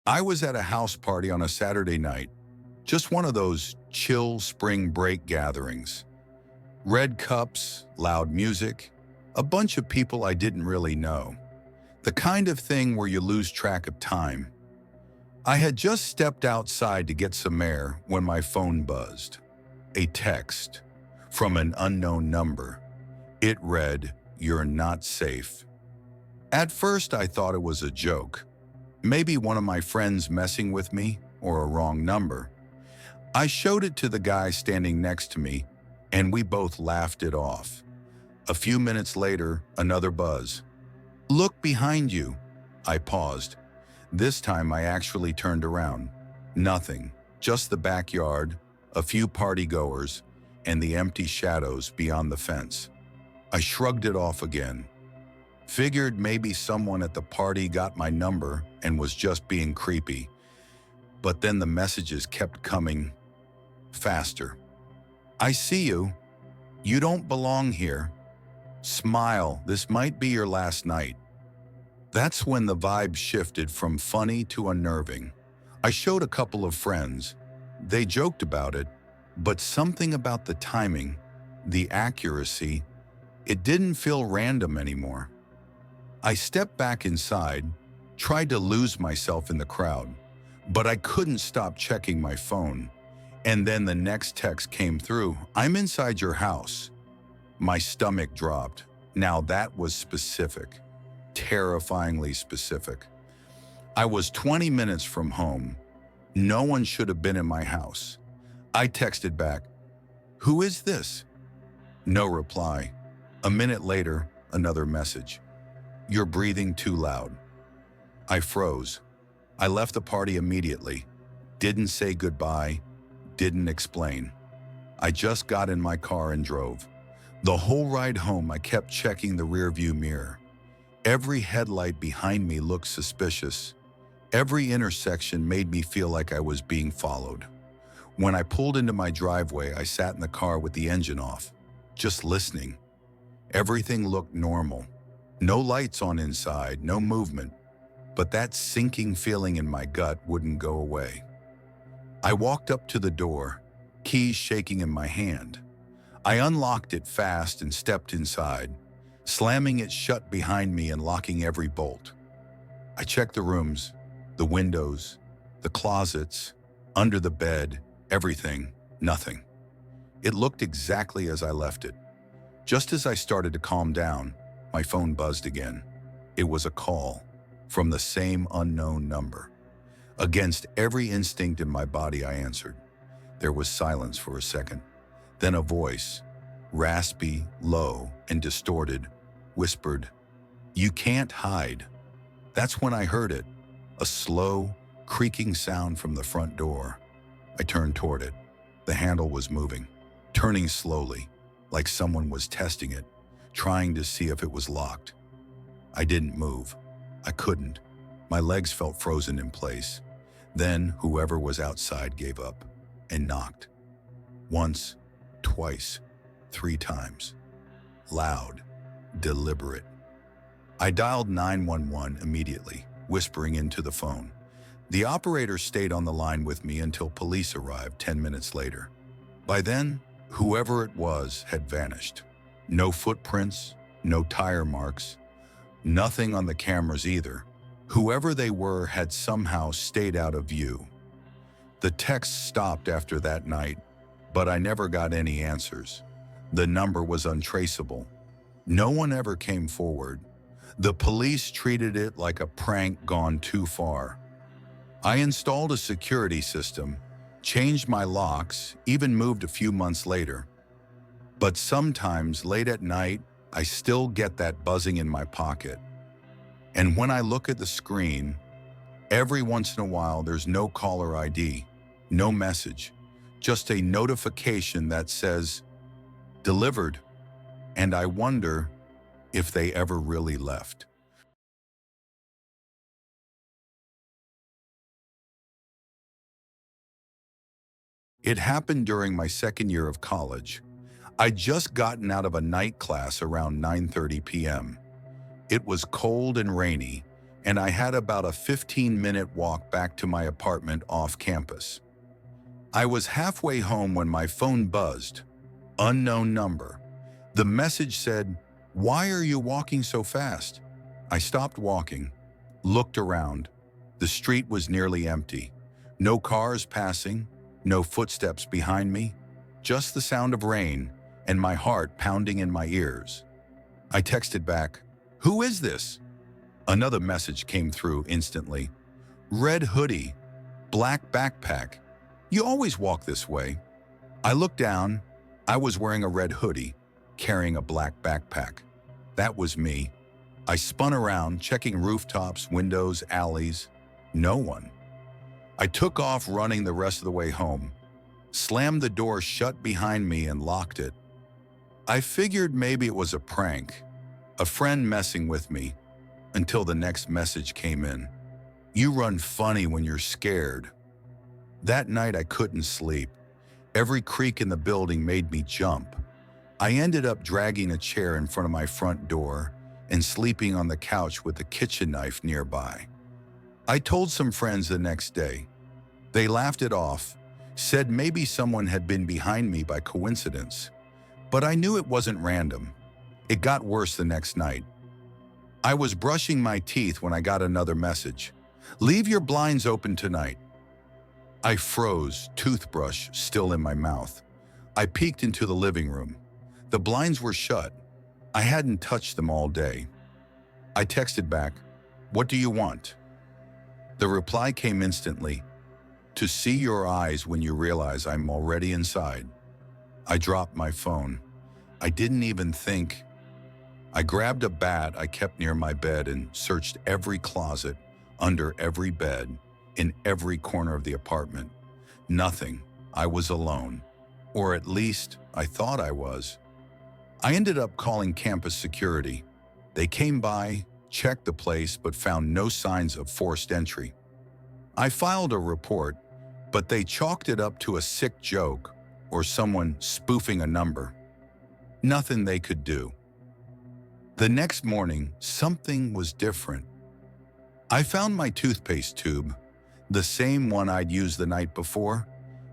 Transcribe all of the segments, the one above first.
I was at a house party on a Saturday night, just one of those chill spring break gatherings. Red cups, loud music, a bunch of people I didn't really know. The kind of thing where you lose track of time. I had just stepped outside to get some air when my phone buzzed. A text from an unknown number. It read, "You're not safe." At first, I thought it was a joke. Maybe one of my friends messing with me or a wrong number. I showed it to the guy standing next to me, and we both laughed it off. A few minutes later, another buzz. "Look behind you." I paused. This time I actually turned around. Nothing, just the backyard, a few partygoers, and the empty shadows beyond the fence. I shrugged it off again. Figured maybe someone at the party got my number and was just being creepy. But then the messages kept coming faster. "I see you. You don't belong here. Smile, this might be your last night." That's when the vibe shifted from funny to unnerving. I showed a couple of friends. They joked about it, but something about the timing, the accuracy, it didn't feel random anymore. I stepped back inside, tried to lose myself in the crowd, but I couldn't stop checking my phone. And then the next text came through, "I'm inside your house." My stomach dropped. Now that was specific, terrifyingly specific. I was 20 minutes from home. No one should have been in my house. I texted back, "Who is this?" No reply. A minute later, another message. "You're breathing too loud." I froze. I left the party immediately. Didn't say goodbye, didn't explain. I just got in my car and drove. The whole ride home, I kept checking the rearview mirror. Every headlight behind me looked suspicious. Every intersection made me feel like I was being followed. When I pulled into my driveway, I sat in the car with the engine off, just listening. Everything looked normal. No lights on inside, no movement, but that sinking feeling in my gut wouldn't go away. I walked up to the door, keys shaking in my hand. I unlocked it fast and stepped inside, slamming it shut behind me and locking every bolt. I checked the rooms, the windows, the closets, under the bed, everything, nothing. It looked exactly as I left it. Just as I started to calm down, my phone buzzed again. It was a call from the same unknown number. Against every instinct in my body, I answered. There was silence for a second. Then a voice, raspy, low, and distorted, whispered, "You can't hide." That's when I heard it, a slow, creaking sound from the front door. I turned toward it. The handle was moving, turning slowly, like someone was testing it, trying to see if it was locked. I didn't move. I couldn't. My legs felt frozen in place. Then whoever was outside gave up and knocked. Once, twice, 3 times. Loud, deliberate. I dialed 911 immediately, whispering into the phone. The operator stayed on the line with me until police arrived 10 minutes later. By then, whoever it was had vanished. No footprints, no tire marks, nothing on the cameras either. Whoever they were had somehow stayed out of view. The texts stopped after that night, but I never got any answers. The number was untraceable. No one ever came forward. The police treated it like a prank gone too far. I installed a security system, changed my locks, even moved a few months later. But sometimes, late at night, I still get that buzzing in my pocket. And when I look at the screen, every once in a while there's no caller ID, no message, just a notification that says, "Delivered," and I wonder if they ever really left. It happened during my second year of college. I'd just gotten out of a night class around 9:30 p.m. It was cold and rainy, and I had about a 15-minute walk back to my apartment off campus. I was halfway home when my phone buzzed. Unknown number. The message said, "Why are you walking so fast?" I stopped walking, looked around. The street was nearly empty. No cars passing, no footsteps behind me, just the sound of rain and my heart pounding in my ears. I texted back, "Who is this?" Another message came through instantly. "Red hoodie, black backpack. You always walk this way." I looked down. I was wearing a red hoodie, carrying a black backpack. That was me. I spun around, checking rooftops, windows, alleys. No one. I took off running the rest of the way home, slammed the door shut behind me and locked it. I figured maybe it was a prank, a friend messing with me, until the next message came in. "You run funny when you're scared." That night I couldn't sleep. Every creak in the building made me jump. I ended up dragging a chair in front of my front door and sleeping on the couch with a kitchen knife nearby. I told some friends the next day. They laughed it off, said maybe someone had been behind me by coincidence. But I knew it wasn't random. It got worse the next night. I was brushing my teeth when I got another message. "Leave your blinds open tonight." I froze, toothbrush still in my mouth. I peeked into the living room. The blinds were shut. I hadn't touched them all day. I texted back, "What do you want?" The reply came instantly, "To see your eyes when you realize I'm already inside." I dropped my phone. I didn't even think. I grabbed a bat I kept near my bed and searched every closet, under every bed, in every corner of the apartment. Nothing. I was alone. Or at least, I thought I was. I ended up calling campus security. They came by, checked the place, but found no signs of forced entry. I filed a report, but they chalked it up to a sick joke or someone spoofing a number. Nothing they could do. The next morning, something was different. I found my toothpaste tube, the same one I'd used the night before,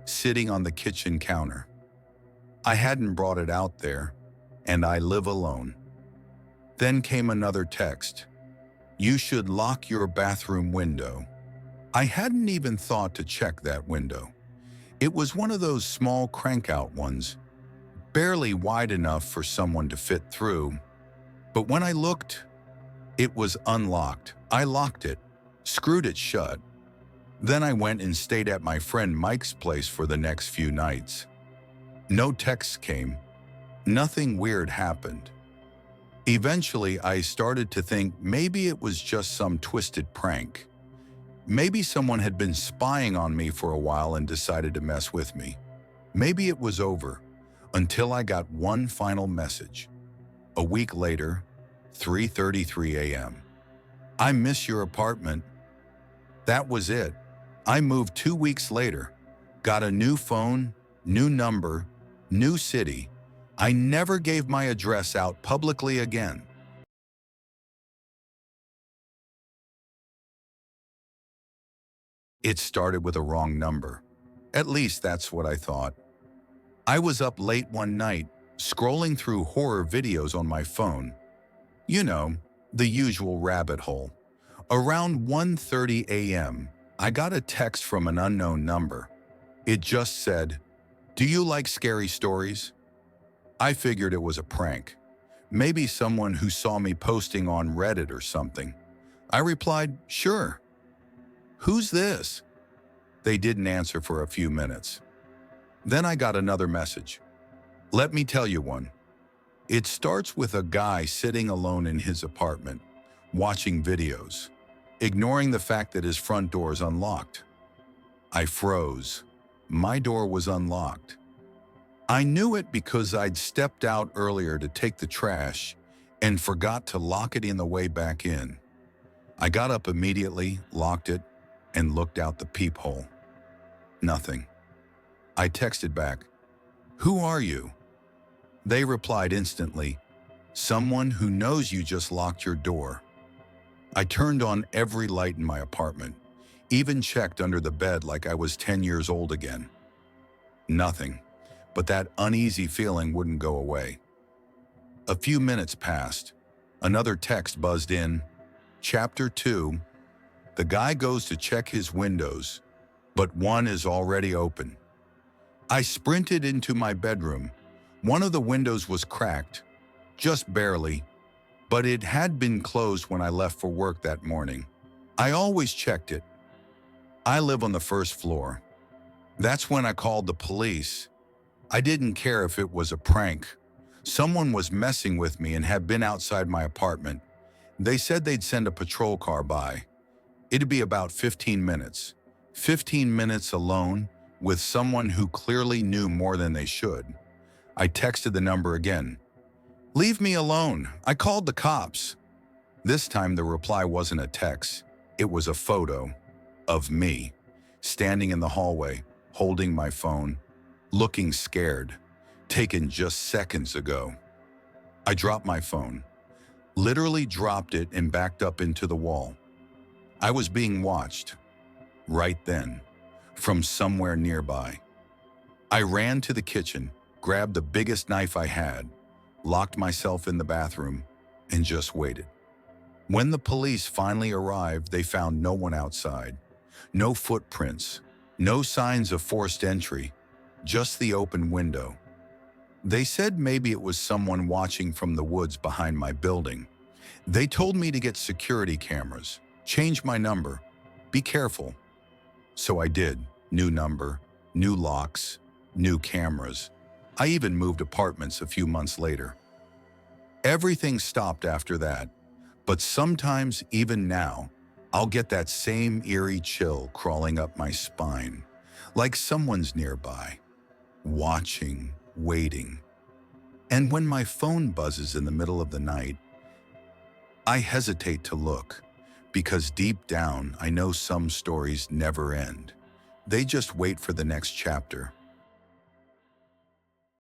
sitting on the kitchen counter. I hadn't brought it out there, and I live alone. Then came another text. "You should lock your bathroom window." I hadn't even thought to check that window. It was one of those small crank-out ones, barely wide enough for someone to fit through. But when I looked, it was unlocked. I locked it, screwed it shut. Then I went and stayed at my friend Mike's place for the next few nights. No texts came. Nothing weird happened. Eventually, I started to think maybe it was just some twisted prank. Maybe someone had been spying on me for a while and decided to mess with me. Maybe it was over, until I got one final message. A week later, 3:33 a.m. "I miss your apartment." That was it. I moved 2 weeks later, got a new phone, new number, new city. I never gave my address out publicly again. It started with a wrong number. At least that's what I thought. I was up late one night, scrolling through horror videos on my phone. You know, the usual rabbit hole. Around 1:30 a.m., I got a text from an unknown number. It just said, "Do you like scary stories?" I figured it was a prank. Maybe someone who saw me posting on Reddit or something. I replied, "Sure." "Who's this?" They didn't answer for a few minutes. Then I got another message. "Let me tell you one." It starts with a guy sitting alone in his apartment, watching videos, ignoring the fact that his front door is unlocked. I froze. My door was unlocked. I knew it because I'd stepped out earlier to take the trash and forgot to lock it in the way back in. I got up immediately, locked it, and looked out the peephole. Nothing. I texted back, "Who are you?" They replied instantly, "Someone who knows you just locked your door." I turned on every light in my apartment, even checked under the bed like I was 10 years old again. Nothing, but that uneasy feeling wouldn't go away. A few minutes passed. Another text buzzed in. Chapter 2. The guy goes to check his windows, but one is already open. I sprinted into my bedroom. One of the windows was cracked, just barely, but it had been closed when I left for work that morning. I always checked it. I live on the first floor. That's when I called the police. I didn't care if it was a prank. Someone was messing with me and had been outside my apartment. They said they'd send a patrol car by. It'd be about 15 minutes. 15 minutes alone with someone who clearly knew more than they should. I texted the number again. Leave me alone. I called the cops. This time the reply wasn't a text. It was a photo of me, standing in the hallway, holding my phone, looking scared, taken just seconds ago. I dropped my phone, literally dropped it and backed up into the wall. I was being watched, right then, from somewhere nearby. I ran to the kitchen, grabbed the biggest knife I had, locked myself in the bathroom, and just waited. When the police finally arrived, they found no one outside. No footprints, no signs of forced entry, just the open window. They said maybe it was someone watching from the woods behind my building. They told me to get security cameras, change my number, be careful. So I did. New number, new locks, new cameras. I even moved apartments a few months later. Everything stopped after that, but sometimes, even now, I'll get that same eerie chill crawling up my spine, like someone's nearby, watching, waiting. And when my phone buzzes in the middle of the night, I hesitate to look, because deep down I know some stories never end. They just wait for the next chapter.